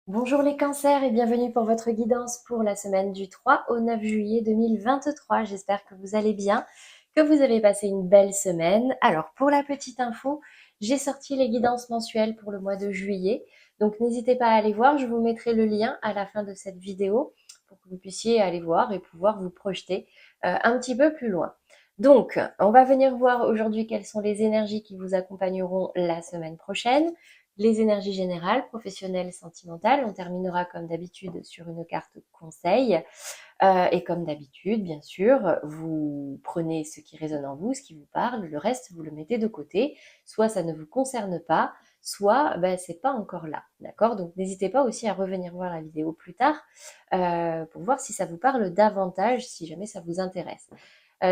Bonjour les cancers et bienvenue pour votre guidance pour la semaine du 3 au 9 juillet 2023. J'espère que vous allez bien, que vous avez passé une belle semaine. Alors pour la petite info, j'ai sorti les guidances mensuelles pour le mois de juillet. Donc n'hésitez pas à aller voir, je vous mettrai le lien à la fin de cette vidéo pour que vous puissiez aller voir et pouvoir vous projeter un petit peu plus loin. Donc, on va venir voir aujourd'hui quelles sont les énergies qui vous accompagneront la semaine prochaine. Les énergies générales, professionnelles, sentimentales. On terminera comme d'habitude sur une carte conseil. Et comme d'habitude, bien sûr, vous prenez ce qui résonne en vous, ce qui vous parle, le reste, vous le mettez de côté. Soit ça ne vous concerne pas, soit c'est pas encore là. D'accord? Donc n'hésitez pas aussi à revenir voir la vidéo plus tard pour voir si ça vous parle davantage, si jamais ça vous intéresse.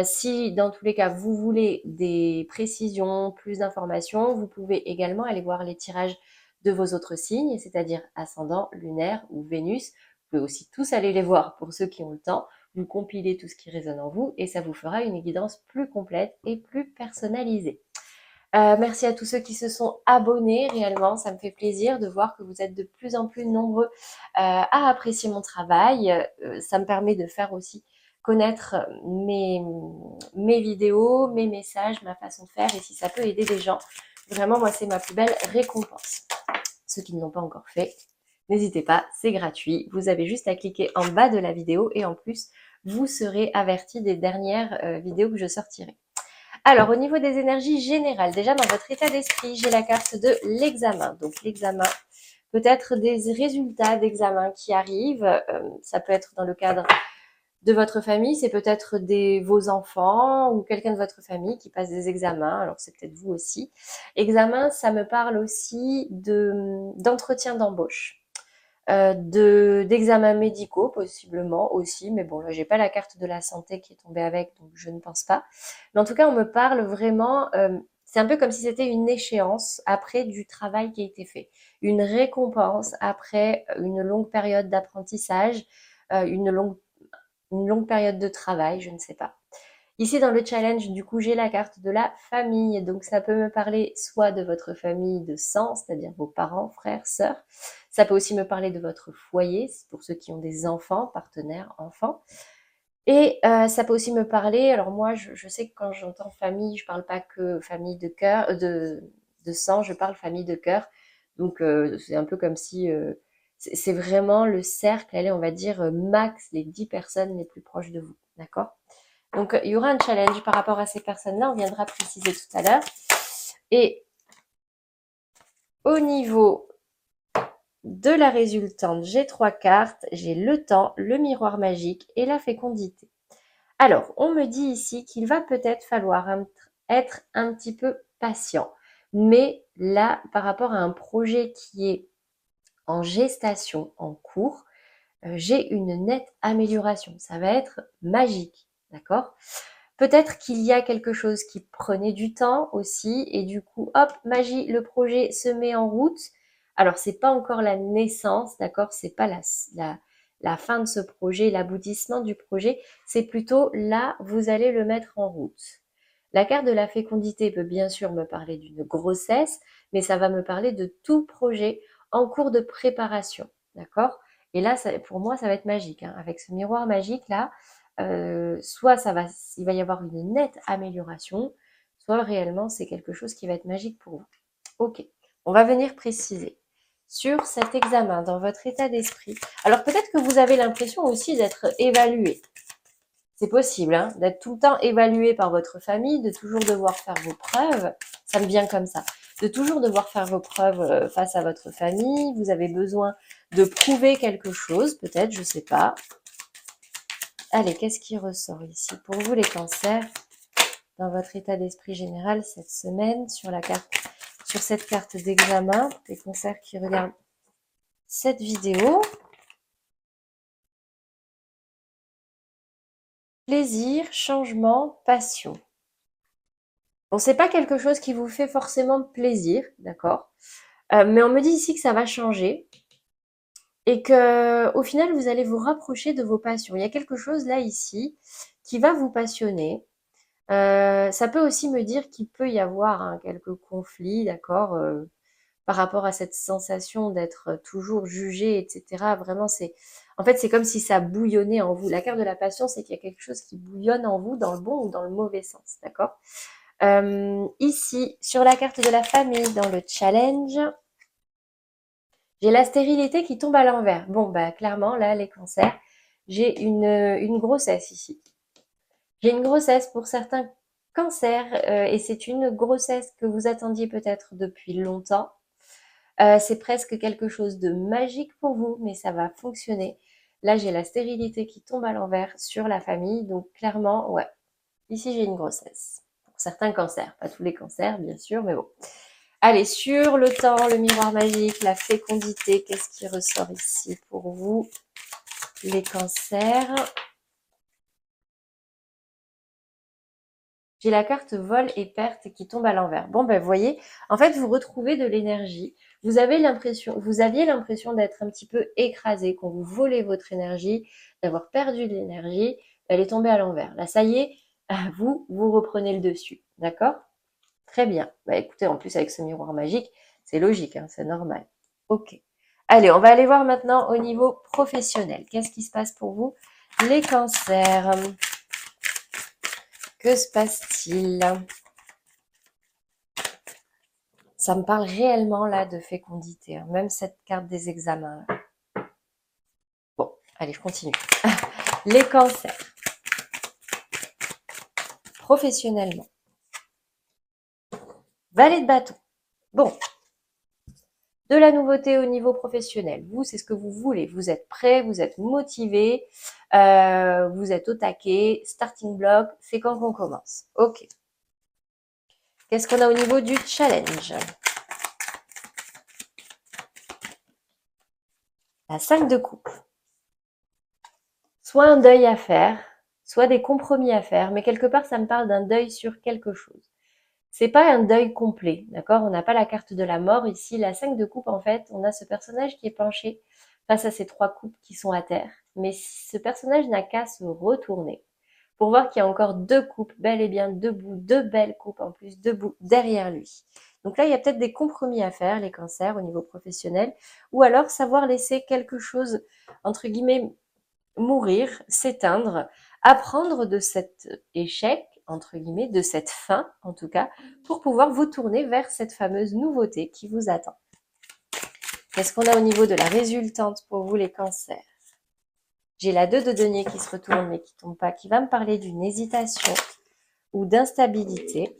Si dans tous les cas vous voulez des précisions, plus d'informations, vous pouvez également aller voir les tirages de vos autres signes, c'est-à-dire ascendant, lunaire ou Vénus. Vous pouvez aussi tous aller les voir pour ceux qui ont le temps. Vous compilez tout ce qui résonne en vous et ça vous fera une guidance plus complète et plus personnalisée. Merci à tous ceux qui se sont abonnés, réellement, ça me fait plaisir de voir que vous êtes de plus en plus nombreux à apprécier mon travail. Ça me permet de faire aussi connaître mes vidéos, mes messages, ma façon de faire et si ça peut aider des gens. Vraiment, moi, c'est ma plus belle récompense. Ceux qui ne l'ont pas encore fait, n'hésitez pas, c'est gratuit. Vous avez juste à cliquer en bas de la vidéo et en plus, vous serez averti des dernières vidéos que je sortirai. Alors, au niveau des énergies générales, déjà dans votre état d'esprit, j'ai la carte de l'examen. Donc, l'examen, peut-être des résultats d'examen qui arrivent. Ça peut être dans le cadre de votre famille, c'est peut-être vos enfants ou quelqu'un de votre famille qui passe des examens. Alors, c'est peut-être vous aussi. Examen, ça me parle aussi d'entretien d'embauche. D'examens médicaux possiblement aussi, mais bon là j'ai pas la carte de la santé qui est tombée avec, donc je ne pense pas. Mais en tout cas on me parle vraiment, c'est un peu comme si c'était une échéance après du travail qui a été fait, une récompense après une longue période d'apprentissage, une longue période de travail, je ne sais pas. Ici, dans le challenge, du coup, j'ai la carte de la famille. Donc, ça peut me parler soit de votre famille de sang, c'est-à-dire vos parents, frères, sœurs. Ça peut aussi me parler de votre foyer, pour ceux qui ont des enfants, partenaires, enfants. Et ça peut aussi me parler, alors moi, je sais que quand j'entends famille, je parle pas que famille de cœur, de sang, je parle famille de cœur. Donc, c'est un peu comme si c'est vraiment le cercle, allez, on va dire max les 10 personnes les plus proches de vous. D'accord? Donc, il y aura un challenge par rapport à ces personnes-là. On viendra préciser tout à l'heure. Et au niveau de la résultante, j'ai 3 cartes. J'ai le temps, le miroir magique et la fécondité. Alors, on me dit ici qu'il va peut-être falloir être un petit peu patient. Mais là, par rapport à un projet qui est en gestation, en cours, j'ai une nette amélioration. Ça va être magique. D'accord? Peut-être qu'il y a quelque chose qui prenait du temps aussi et du coup, hop, magie, le projet se met en route. Alors, c'est pas encore la naissance, d'accord? C'est pas la fin de ce projet, l'aboutissement du projet. C'est plutôt là, vous allez le mettre en route. La carte de la fécondité peut bien sûr me parler d'une grossesse, mais ça va me parler de tout projet en cours de préparation, d'accord? Et là, pour moi, ça va être magique, hein. Avec ce miroir magique là, soit il va y avoir une nette amélioration, soit réellement c'est quelque chose qui va être magique pour vous. Ok, on va venir préciser sur cet examen dans votre état d'esprit. Alors peut-être que vous avez l'impression aussi d'être évalué. C'est possible, hein, d'être tout le temps évalué par votre famille, de toujours devoir faire vos preuves. Ça me vient comme ça. De toujours devoir faire vos preuves face à votre famille. Vous avez besoin de prouver quelque chose, peut-être, je ne sais pas. Allez, qu'est-ce qui ressort ici pour vous les cancers dans votre état d'esprit général cette semaine sur cette carte d'examen, les cancers qui regardent cette vidéo? Plaisir, changement, passion. Bon, c'est pas quelque chose qui vous fait forcément plaisir, d'accord? Mais on me dit ici que ça va changer et que au final vous allez vous rapprocher de vos passions. Il y a quelque chose là ici qui va vous passionner. Ça peut aussi me dire qu'il peut y avoir hein, quelques conflits, d'accord, par rapport à cette sensation d'être toujours jugé, etc. Vraiment, en fait, c'est comme si ça bouillonnait en vous. La carte de la passion, c'est qu'il y a quelque chose qui bouillonne en vous dans le bon ou dans le mauvais sens, d'accord? Ici, sur la carte de la famille, dans le challenge, j'ai la stérilité qui tombe à l'envers. Bon, bah clairement, là, les cancers, j'ai une grossesse ici. J'ai une grossesse pour certains cancers et c'est une grossesse que vous attendiez peut-être depuis longtemps. C'est presque quelque chose de magique pour vous, mais ça va fonctionner. Là, j'ai la stérilité qui tombe à l'envers sur la famille, donc clairement, ouais, ici j'ai une grossesse. Pour certains cancers, pas tous les cancers, bien sûr, mais bon. Allez, sur le temps, le miroir magique, la fécondité, qu'est-ce qui ressort ici pour vous, les cancers? J'ai la carte vol et perte qui tombe à l'envers. Bon, ben, vous voyez, en fait, vous retrouvez de l'énergie. Vous aviez l'impression d'être un petit peu écrasé, qu'on vous volait votre énergie, d'avoir perdu de l'énergie. Elle est tombée à l'envers. Là, ça y est, vous reprenez le dessus. D'accord? Très bien. Bah, écoutez, en plus, avec ce miroir magique, c'est logique, hein, c'est normal. Ok. Allez, on va aller voir maintenant au niveau professionnel. Qu'est-ce qui se passe pour vous, les cancers? Que se passe-t-il? Ça me parle réellement là de fécondité, hein, même cette carte des examens. Là. Bon, allez, je continue. Les cancers, professionnellement. Valet de bâton. Bon, de la nouveauté au niveau professionnel. Vous, c'est ce que vous voulez. Vous êtes prêt, vous êtes motivé, vous êtes au taquet. Starting block, c'est quand qu'on commence. Ok. Qu'est-ce qu'on a au niveau du challenge? La 5 de coupe. Soit un deuil à faire, soit des compromis à faire, mais quelque part, ça me parle d'un deuil sur quelque chose. C'est pas un deuil complet, d'accord? On n'a pas la carte de la mort ici. La 5 de coupe, en fait, on a ce personnage qui est penché face à ces 3 coupes qui sont à terre. Mais ce personnage n'a qu'à se retourner pour voir qu'il y a encore 2 coupes bel et bien debout, 2 belles coupes en plus debout derrière lui. Donc là, il y a peut-être des compromis à faire, les cancers, au niveau professionnel, ou alors savoir laisser quelque chose, entre guillemets, mourir, s'éteindre, apprendre de cet échec, entre guillemets, de cette fin, en tout cas, pour pouvoir vous tourner vers cette fameuse nouveauté qui vous attend. Qu'est-ce qu'on a au niveau de la résultante pour vous, les cancers? J'ai la 2 de denier qui se retourne mais qui ne tombe pas, qui va me parler d'une hésitation ou d'instabilité.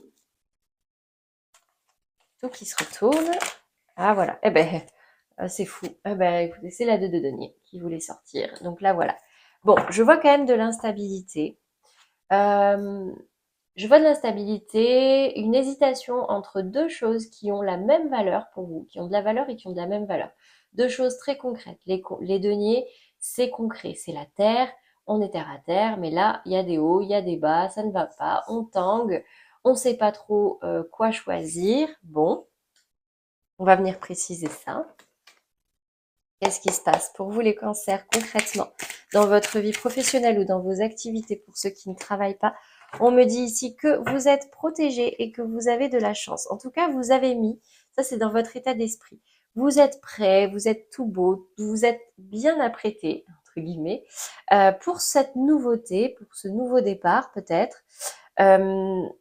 Tout qui se retourne. Ah voilà, eh ben, c'est fou. Eh ben, écoutez, c'est la 2 de denier qui voulait sortir. Donc là, voilà. Bon, je vois quand même de l'instabilité. Je vois de l'instabilité, une hésitation entre deux choses qui ont la même valeur pour vous, qui ont de la valeur et qui ont de la même valeur. Deux choses très concrètes. Les deniers, c'est concret, c'est la terre, on est terre à terre, mais là, il y a des hauts, il y a des bas, ça ne va pas, on tangue, on ne sait pas trop quoi choisir. Bon, on va venir préciser ça. Qu'est-ce qui se passe pour vous les cancers concrètement dans votre vie professionnelle ou dans vos activités pour ceux qui ne travaillent pas? On me dit ici que vous êtes protégé et que vous avez de la chance. En tout cas, vous avez mis, ça c'est dans votre état d'esprit. Vous êtes prêt, vous êtes tout beau, vous êtes bien apprêté, entre guillemets, pour cette nouveauté, pour ce nouveau départ peut-être. Vous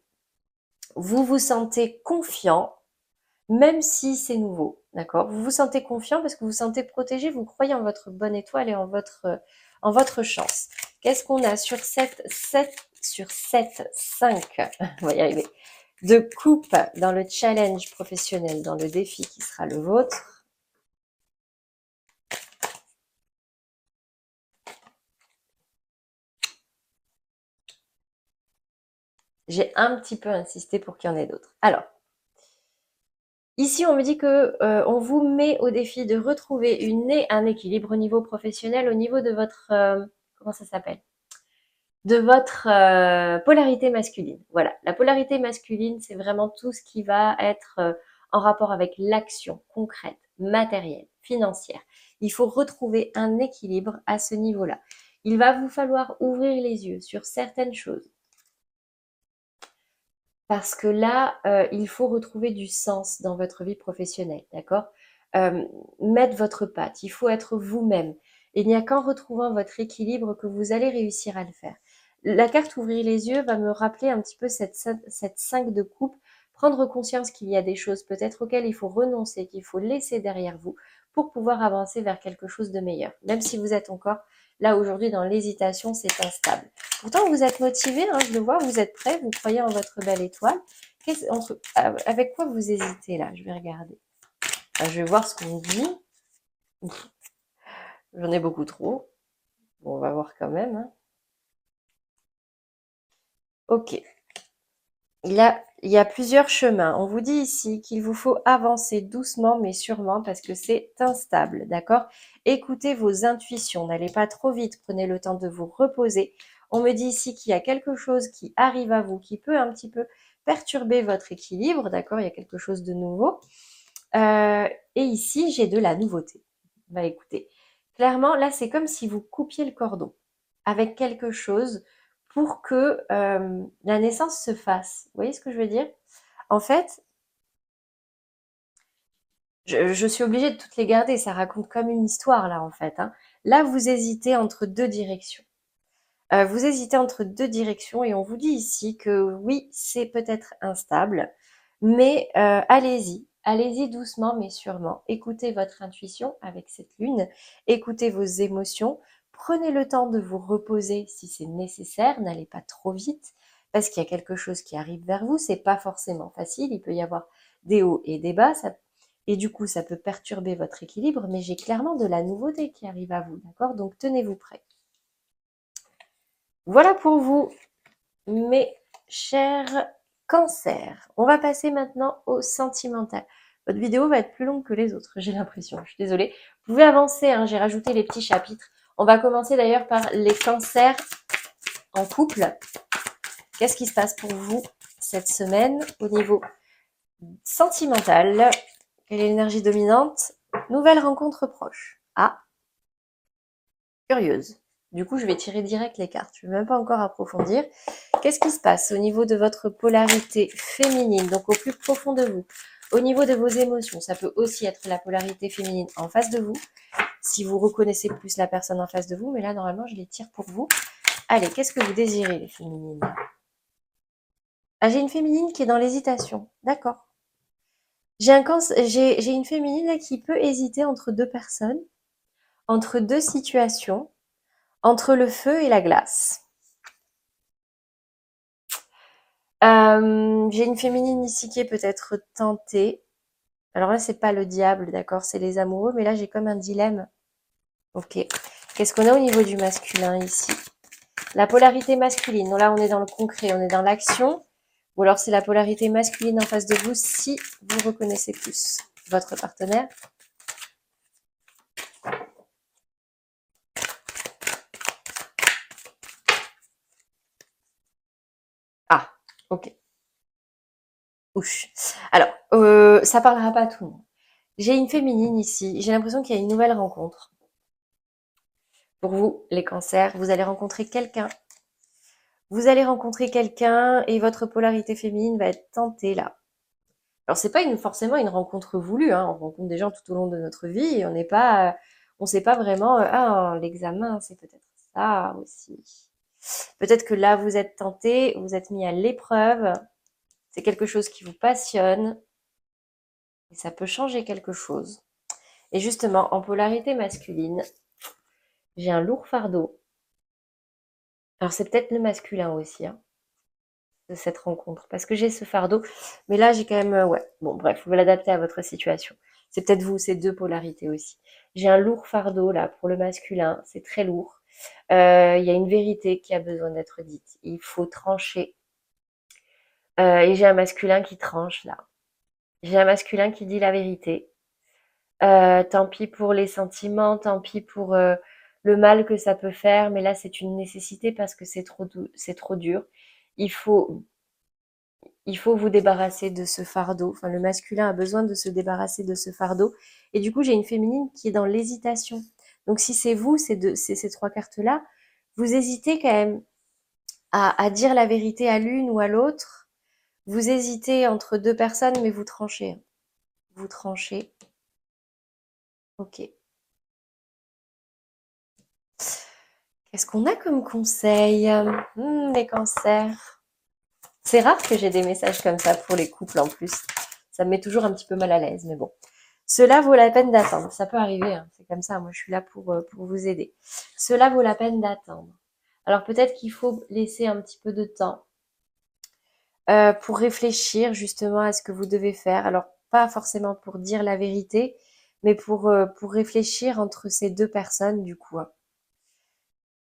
vous sentez confiant, même si c'est nouveau, d'accord? Vous vous sentez confiant parce que vous vous sentez protégé, vous croyez en votre bonne étoile et en votre chance. Qu'est-ce qu'on a sur 5, on va y arriver, de coupe dans le challenge professionnel, dans le défi qui sera le vôtre? J'ai un petit peu insisté pour qu'il y en ait d'autres. Alors, ici, on me dit que on vous met au défi de retrouver un équilibre au niveau professionnel, au niveau de votre comment ça s'appelle? De votre polarité masculine. Voilà, la polarité masculine, c'est vraiment tout ce qui va être en rapport avec l'action concrète, matérielle, financière. Il faut retrouver un équilibre à ce niveau-là. Il va vous falloir ouvrir les yeux sur certaines choses. Parce que là, il faut retrouver du sens dans votre vie professionnelle, d'accord? Mettre votre patte, il faut être vous-même. Il n'y a qu'en retrouvant votre équilibre que vous allez réussir à le faire. La carte ouvrir les yeux va me rappeler un petit peu cette 5 de coupe, prendre conscience qu'il y a des choses peut-être auxquelles il faut renoncer, qu'il faut laisser derrière vous pour pouvoir avancer vers quelque chose de meilleur. Même si vous êtes encore là aujourd'hui dans l'hésitation, c'est instable. Pourtant, vous êtes motivé, hein, je le vois, vous êtes prêt, vous croyez en votre belle étoile. Avec quoi vous hésitez là? Je vais regarder. Enfin, je vais voir ce qu'on me dit. J'en ai beaucoup trop. Bon, on va voir quand même, hein. Ok. Il y a plusieurs chemins. On vous dit ici qu'il vous faut avancer doucement mais sûrement parce que c'est instable, d'accord? Écoutez vos intuitions, n'allez pas trop vite, prenez le temps de vous reposer. On me dit ici qu'il y a quelque chose qui arrive à vous, qui peut un petit peu perturber votre équilibre, d'accord? Il y a quelque chose de nouveau. Et ici, j'ai de la nouveauté. Bah écoutez, clairement, là, c'est comme si vous coupiez le cordon avec quelque chose pour que la naissance se fasse. Vous voyez ce que je veux dire? En fait, je suis obligée de toutes les garder. Ça raconte comme une histoire, là, en fait, hein. Là, vous hésitez entre deux directions. Vous hésitez entre deux directions et on vous dit ici que oui, c'est peut-être instable, mais allez-y, allez-y doucement mais sûrement. Écoutez votre intuition avec cette lune, écoutez vos émotions, prenez le temps de vous reposer si c'est nécessaire, n'allez pas trop vite parce qu'il y a quelque chose qui arrive vers vous, c'est pas forcément facile, il peut y avoir des hauts et des bas, et du coup ça peut perturber votre équilibre, mais j'ai clairement de la nouveauté qui arrive à vous, d'accord? Donc tenez-vous prêts. Voilà pour vous, mes chers cancers. On va passer maintenant au sentimental. Votre vidéo va être plus longue que les autres, j'ai l'impression. Je suis désolée. Vous pouvez avancer, hein, j'ai rajouté les petits chapitres. On va commencer d'ailleurs par les cancers en couple. Qu'est-ce qui se passe pour vous cette semaine au niveau sentimental? Quelle est l'énergie dominante? Nouvelle rencontre proche. Ah, curieuse. Du coup, je vais tirer direct les cartes. Je ne vais même pas encore approfondir. Qu'est-ce qui se passe au niveau de votre polarité féminine, donc au plus profond de vous, au niveau de vos émotions? Ça peut aussi être la polarité féminine en face de vous, si vous reconnaissez plus la personne en face de vous, mais là, normalement, je les tire pour vous. Allez, qu'est-ce que vous désirez, les féminines? Ah, j'ai une féminine qui est dans l'hésitation. D'accord. J'ai une féminine là, qui peut hésiter entre deux personnes, entre deux situations, entre le feu et la glace. J'ai une féminine ici qui est peut-être tentée. Alors là, c'est pas le diable, d'accord, c'est les amoureux, mais là, j'ai comme un dilemme. Ok. Qu'est-ce qu'on a au niveau du masculin ici? La polarité masculine. Donc là, on est dans le concret, on est dans l'action. Ou alors, c'est la polarité masculine en face de vous si vous reconnaissez plus votre partenaire. Ah, ok. Ouch. Alors, ça parlera pas à tout le monde. J'ai une féminine ici. J'ai l'impression qu'il y a une nouvelle rencontre. Pour vous, les cancers, vous allez rencontrer quelqu'un. Vous allez rencontrer quelqu'un et votre polarité féminine va être tentée là. Alors c'est pas forcément une rencontre voulue, hein. On rencontre des gens tout au long de notre vie et on sait pas vraiment, ah, l'examen, c'est peut-être ça aussi. Peut-être que là, vous êtes tenté, vous êtes mis à l'épreuve, c'est quelque chose qui vous passionne et ça peut changer quelque chose. Et justement, en polarité masculine, j'ai un lourd fardeau. Alors c'est peut-être le masculin aussi, hein, de cette rencontre, parce que j'ai ce fardeau, mais là j'ai quand même, ouais, bon bref, vous l'adapter à votre situation. C'est peut-être vous, ces deux polarités aussi. J'ai un lourd fardeau là pour le masculin, c'est très lourd. Il y a une vérité qui a besoin d'être dite. Il faut trancher. Et j'ai un masculin qui tranche là. J'ai un masculin qui dit la vérité. Tant pis pour les sentiments, tant pis pour le mal que ça peut faire, mais là c'est une nécessité parce que c'est trop dur. Il faut il faut vous débarrasser de ce fardeau. Enfin, le masculin a besoin de se débarrasser de ce fardeau. Et du coup, j'ai une féminine qui est dans l'hésitation. Donc, si c'est vous, ces trois cartes-là, vous hésitez quand même à dire la vérité à l'une ou à l'autre, Vous hésitez entre deux personnes, mais vous tranchez, hein. Vous tranchez. Ok. Qu'est-ce qu'on a comme conseil? Les cancers. C'est rare que j'ai des messages comme ça pour les couples en plus. Ça me met toujours un petit peu mal à l'aise, mais bon. Cela vaut la peine d'attendre. Ça peut arriver, hein. C'est comme ça. Moi, je suis là pour vous aider. Cela vaut la peine d'attendre. Alors peut-être qu'il faut laisser un petit peu de temps pour réfléchir justement à ce que vous devez faire. Alors pas forcément pour dire la vérité, mais pour réfléchir entre ces deux personnes du coup, hein.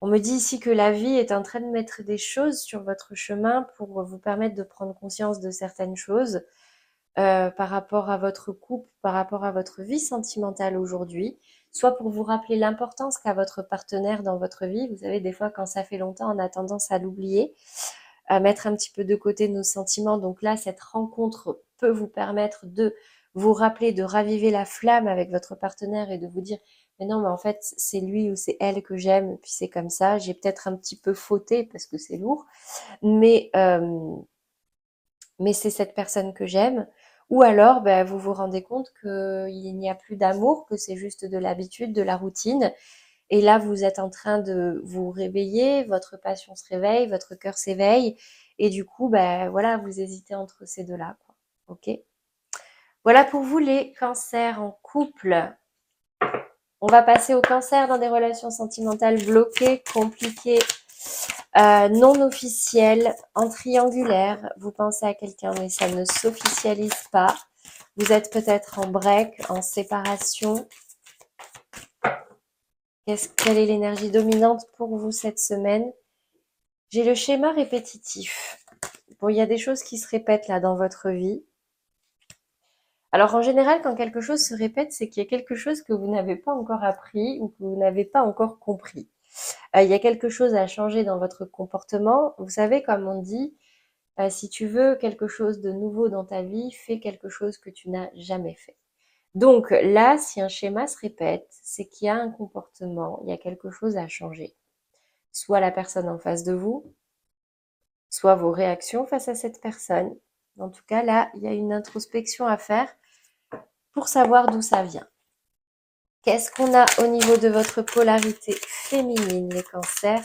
On me dit ici que la vie est en train de mettre des choses sur votre chemin pour vous permettre de prendre conscience de certaines choses par rapport à votre couple, par rapport à votre vie sentimentale aujourd'hui, soit pour vous rappeler l'importance qu'a votre partenaire dans votre vie. Vous savez, des fois, quand ça fait longtemps, on a tendance à l'oublier, à mettre un petit peu de côté nos sentiments. Donc là, cette rencontre peut vous permettre de vous rappeler, de raviver la flamme avec votre partenaire et de vous dire, mais non, mais en fait, c'est lui ou c'est elle que j'aime, puis c'est comme ça. J'ai peut-être un petit peu fauté parce que c'est lourd, mais mais c'est cette personne que j'aime. Ou alors, ben, vous vous rendez compte qu'il n'y a plus d'amour, que c'est juste de l'habitude, de la routine. Et là, vous êtes en train de vous réveiller, votre passion se réveille, votre cœur s'éveille. Et du coup, ben, voilà, vous hésitez entre ces deux-là, quoi. Ok? Voilà pour vous les cancers en couple. On va passer aux cancers dans des relations sentimentales bloquées, compliquées, non officielles, en triangulaire. Vous pensez à quelqu'un, mais ça ne s'officialise pas. Vous êtes peut-être en break, en séparation. Quelle est l'énergie dominante pour vous cette semaine? J'ai le schéma répétitif. Bon, il y a des choses qui se répètent là dans votre vie. Alors en général, quand quelque chose se répète, c'est qu'il y a quelque chose que vous n'avez pas encore appris ou que vous n'avez pas encore compris. Il y a quelque chose à changer dans votre comportement. Vous savez, comme on dit, si tu veux quelque chose de nouveau dans ta vie, fais quelque chose que tu n'as jamais fait. Donc là, si un schéma se répète, c'est qu'il y a un comportement, il y a quelque chose à changer. Soit la personne en face de vous, soit vos réactions face à cette personne. En tout cas, là, il y a une introspection à faire pour savoir d'où ça vient. Qu'est-ce qu'on a au niveau de votre polarité féminine, les cancers,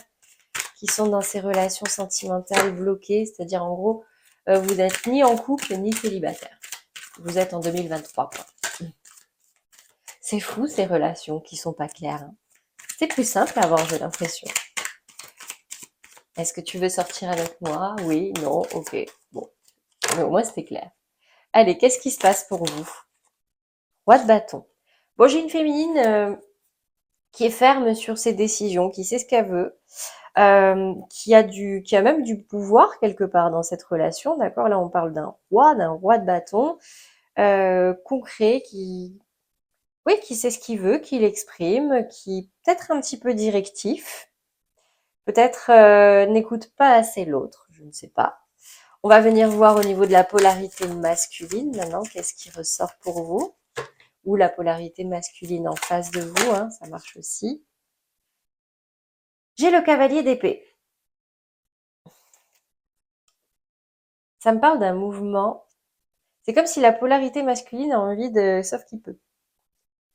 qui sont dans ces relations sentimentales bloquées, c'est-à-dire en gros, vous n'êtes ni en couple ni célibataire. Vous êtes en 2023, quoi. C'est fou ces relations qui sont pas claires, hein. C'est plus simple à avoir, j'ai l'impression. Est-ce que tu veux sortir avec moi? Oui, non, ok. Bon, mais au moins c'était clair. Allez, qu'est-ce qui se passe pour vous? Roi de bâton. Bon, j'ai une féminine qui est ferme sur ses décisions, qui sait ce qu'elle veut, qui a même du pouvoir quelque part dans cette relation, d'accord? Là, on parle d'un roi de bâton, concret, oui, qui sait ce qu'il veut, qui l'exprime, qui peut-être un petit peu directif, peut-être n'écoute pas assez l'autre, je ne sais pas. On va venir voir au niveau de la polarité masculine maintenant, qu'est-ce qui ressort pour vous? Ou la polarité masculine en face de vous, hein, ça marche aussi. J'ai le cavalier d'épée. Ça me parle d'un mouvement. C'est comme si la polarité masculine a envie de, sauf qu'il peut,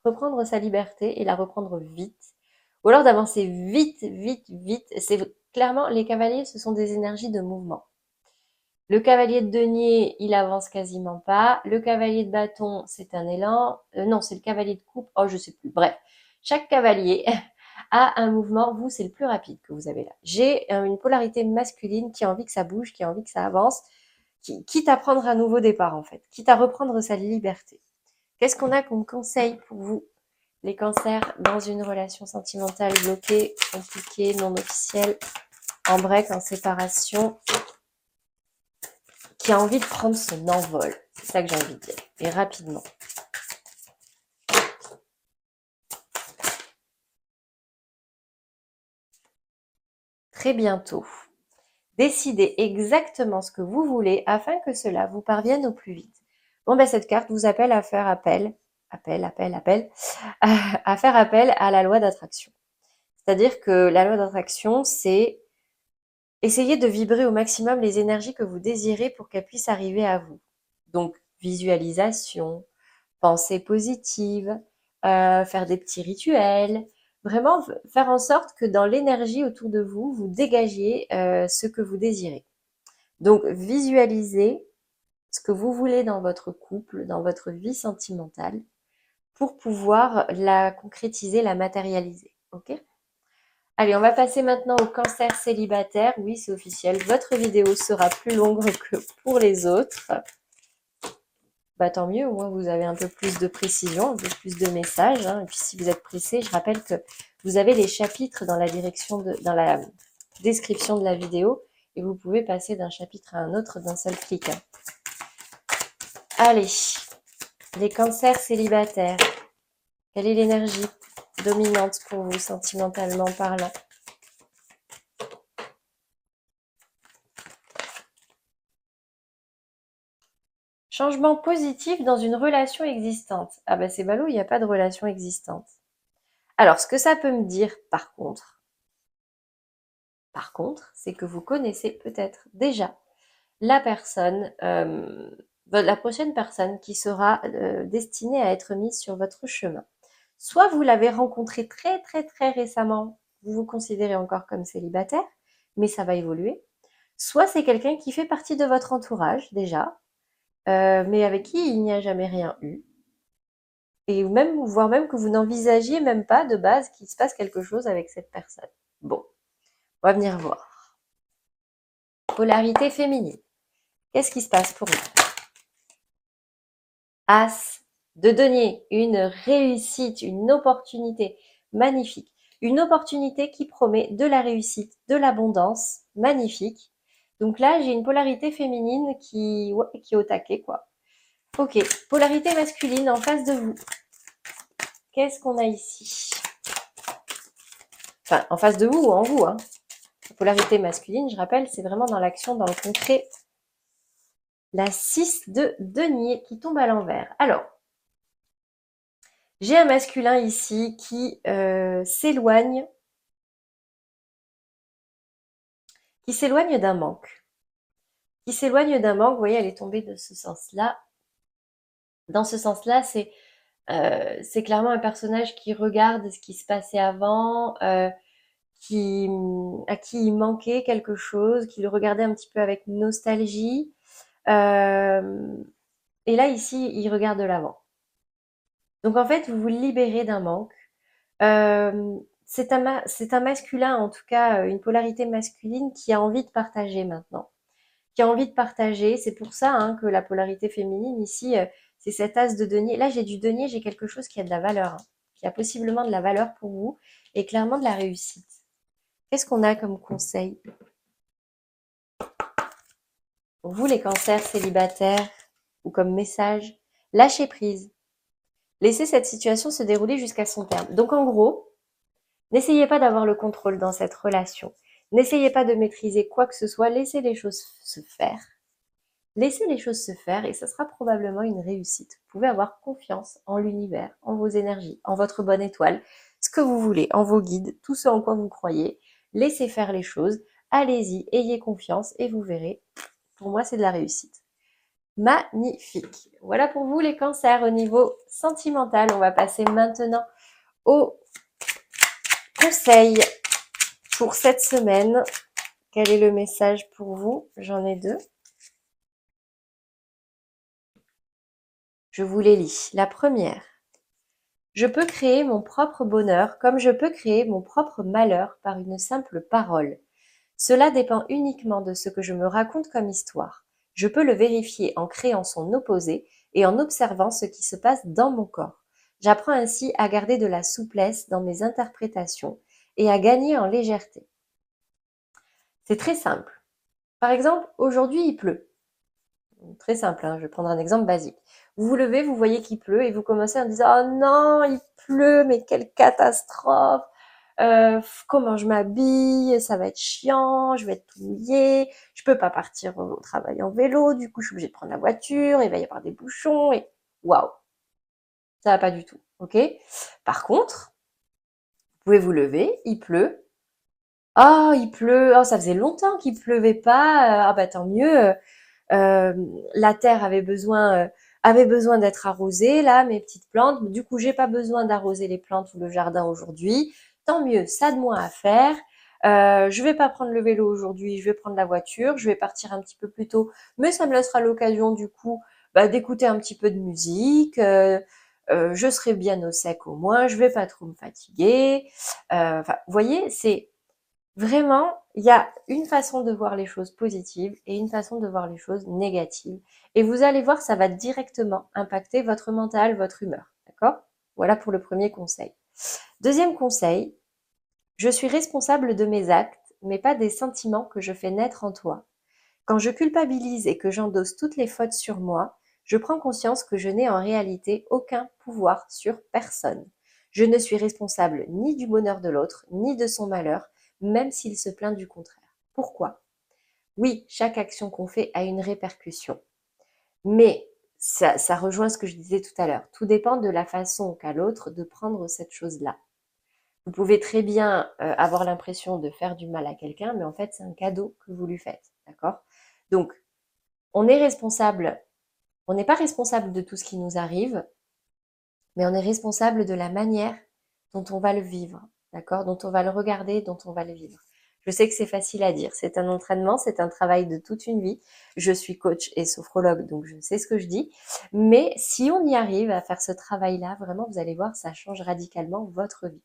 reprendre sa liberté et la reprendre vite. Ou alors d'avancer vite, vite, vite. C'est clairement, les cavaliers, ce sont des énergies de mouvement. Le cavalier de denier, il avance quasiment pas. Le cavalier de bâton, c'est un élan. Non, c'est le cavalier de coupe. Oh, je sais plus. Bref, chaque cavalier a un mouvement. Vous, c'est le plus rapide que vous avez là. J'ai une polarité masculine qui a envie que ça bouge, qui a envie que ça avance, quitte à prendre un nouveau départ en fait, quitte à reprendre sa liberté. Qu'est-ce qu'on a comme conseil pour vous, les cancers, dans une relation sentimentale bloquée, compliquée, non officielle, en break, en séparation, qui a envie de prendre son envol? C'est ça que j'ai envie de dire. Et rapidement. Très bientôt. Décidez exactement ce que vous voulez afin que cela vous parvienne au plus vite. Bon, ben, cette carte vous appelle à faire à faire appel à la loi d'attraction. C'est-à-dire que la loi d'attraction, c'est Essayez de vibrer au maximum les énergies que vous désirez pour qu'elles puissent arriver à vous. Donc, visualisation, pensée positive, faire des petits rituels, vraiment faire en sorte que dans l'énergie autour de vous, vous dégagiez ce que vous désirez. Donc, visualisez ce que vous voulez dans votre couple, dans votre vie sentimentale, pour pouvoir la concrétiser, la matérialiser. Ok? Allez, on va passer maintenant au cancer célibataire. Oui, c'est officiel. Votre vidéo sera plus longue que pour les autres. Bah, tant mieux, au moins vous avez un peu plus de précision, un peu plus de messages. Hein. Et puis si vous êtes pressé, je rappelle que vous avez les chapitres dans la dans la description de la vidéo et vous pouvez passer d'un chapitre à un autre d'un seul clic. Hein. Allez, les cancers célibataires. Quelle est l'énergie dominante pour vous, sentimentalement parlant? Changement positif dans une relation existante. Ah bah c'est ballot, il n'y a pas de relation existante. Alors, ce que ça peut me dire, par contre, c'est que vous connaissez peut-être déjà la personne, la prochaine personne qui sera destinée à être mise sur votre chemin. Soit vous l'avez rencontré très très très récemment, vous vous considérez encore comme célibataire, mais ça va évoluer. Soit c'est quelqu'un qui fait partie de votre entourage déjà, mais avec qui il n'y a jamais rien eu. Et même, voire même que vous n'envisagiez même pas de base qu'il se passe quelque chose avec cette personne. Bon, on va venir voir. Polarité féminine. Qu'est-ce qui se passe pour vous? As de denier, une réussite, une opportunité magnifique. Une opportunité qui promet de la réussite, de l'abondance, magnifique. Donc là, j'ai une polarité féminine qui est au taquet, quoi. Ok, polarité masculine en face de vous. Qu'est-ce qu'on a ici? Enfin, en face de vous ou en vous, hein. La polarité masculine, je rappelle, c'est vraiment dans l'action, dans le concret. La 6 de denier qui tombe à l'envers. Alors, j'ai un masculin ici qui s'éloigne d'un manque. Qui s'éloigne d'un manque, vous voyez, elle est tombée de ce sens-là. Dans ce sens-là, c'est clairement un personnage qui regarde ce qui se passait avant, à qui il manquait quelque chose, qui le regardait un petit peu avec nostalgie. Euh, et là, ici, il regarde de l'avant. Donc en fait, vous vous libérez d'un manque. C'est un masculin, en tout cas une polarité masculine qui a envie de partager maintenant, qui a envie de partager. C'est pour ça hein, que la polarité féminine ici, c'est cet as de denier. Là, j'ai du denier, j'ai quelque chose qui a de la valeur, hein, qui a possiblement de la valeur pour vous et clairement de la réussite. Qu'est-ce qu'on a comme conseil pour vous, les cancers célibataires, ou comme message? Lâchez prise. Laissez cette situation se dérouler jusqu'à son terme. Donc en gros, n'essayez pas d'avoir le contrôle dans cette relation. N'essayez pas de maîtriser quoi que ce soit. Laissez les choses se faire. Laissez les choses se faire et ça sera probablement une réussite. Vous pouvez avoir confiance en l'univers, en vos énergies, en votre bonne étoile, ce que vous voulez, en vos guides, tout ce en quoi vous croyez. Laissez faire les choses. Allez-y, ayez confiance et vous verrez. Pour moi, c'est de la réussite. Magnifique. Voilà pour vous les cancers au niveau sentimental. On va passer maintenant au conseil pour cette semaine. Quel est le message pour vous? J'en ai deux. Je vous les lis. La première. Je peux créer mon propre bonheur comme je peux créer mon propre malheur par une simple parole. Cela dépend uniquement de ce que je me raconte comme histoire. Je peux le vérifier en créant son opposé et en observant ce qui se passe dans mon corps. J'apprends ainsi à garder de la souplesse dans mes interprétations et à gagner en légèreté. C'est très simple. Par exemple, aujourd'hui il pleut. Très simple, hein, je vais prendre un exemple basique. Vous vous levez, vous voyez qu'il pleut et vous commencez en disant « Oh non, il pleut, mais quelle catastrophe! Comment je m'habille? Ça va être chiant, je vais être tout mouillée, je peux pas partir au travail en vélo, du coup je suis obligée de prendre la voiture, il va y avoir des bouchons et waouh, ça va pas du tout, ok? Par contre, vous pouvez vous lever, il pleut, Ah, il pleut. Oh, ça faisait longtemps qu'il pleuvait pas. Ah bah tant mieux. Euh, la terre avait besoin d'être arrosée là, mes petites plantes. Du coup, j'ai pas besoin d'arroser les plantes ou le jardin aujourd'hui. Tant mieux, ça de moins à faire. Je vais pas prendre le vélo aujourd'hui, je vais prendre la voiture. Je vais partir un petit peu plus tôt, mais ça me laissera l'occasion du coup bah, d'écouter un petit peu de musique. Je serai bien au sec au moins. Je vais pas trop me fatiguer. Enfin, vous voyez, c'est vraiment, il y a une façon de voir les choses positives et une façon de voir les choses négatives. Et vous allez voir, ça va directement impacter votre mental, votre humeur. D'accord? Voilà pour le premier conseil. Deuxième conseil, je suis responsable de mes actes, mais pas des sentiments que je fais naître en toi. Quand je culpabilise et que j'endosse toutes les fautes sur moi, je prends conscience que je n'ai en réalité aucun pouvoir sur personne. Je ne suis responsable ni du bonheur de l'autre, ni de son malheur, même s'il se plaint du contraire. Pourquoi? Oui, chaque action qu'on fait a une répercussion, mais ça rejoint ce que je disais tout à l'heure. Tout dépend de la façon qu'a l'autre de prendre cette chose-là. Vous pouvez très bien avoir l'impression de faire du mal à quelqu'un, mais en fait, c'est un cadeau que vous lui faites. D'accord? Donc, on est responsable, on n'est pas responsable de tout ce qui nous arrive, mais on est responsable de la manière dont on va le vivre, d'accord? Dont on va le regarder, dont on va le vivre. Je sais que c'est facile à dire, c'est un entraînement, c'est un travail de toute une vie. Je suis coach et sophrologue, donc je sais ce que je dis. Mais si on y arrive à faire ce travail-là, vraiment, vous allez voir, ça change radicalement votre vie.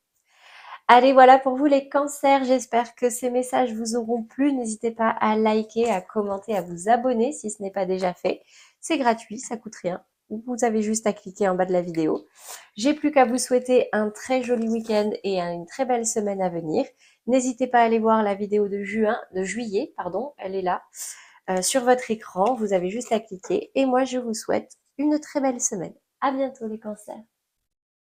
Allez, voilà pour vous les cancers. J'espère que ces messages vous auront plu. N'hésitez pas à liker, à commenter, à vous abonner si ce n'est pas déjà fait. C'est gratuit, ça coûte rien. Vous avez juste à cliquer en bas de la vidéo. J'ai plus qu'à vous souhaiter un très joli week-end et une très belle semaine à venir. N'hésitez pas à aller voir la vidéo de juillet, pardon, elle est là, sur votre écran. Vous avez juste à cliquer. Et moi, je vous souhaite une très belle semaine. À bientôt les cancers.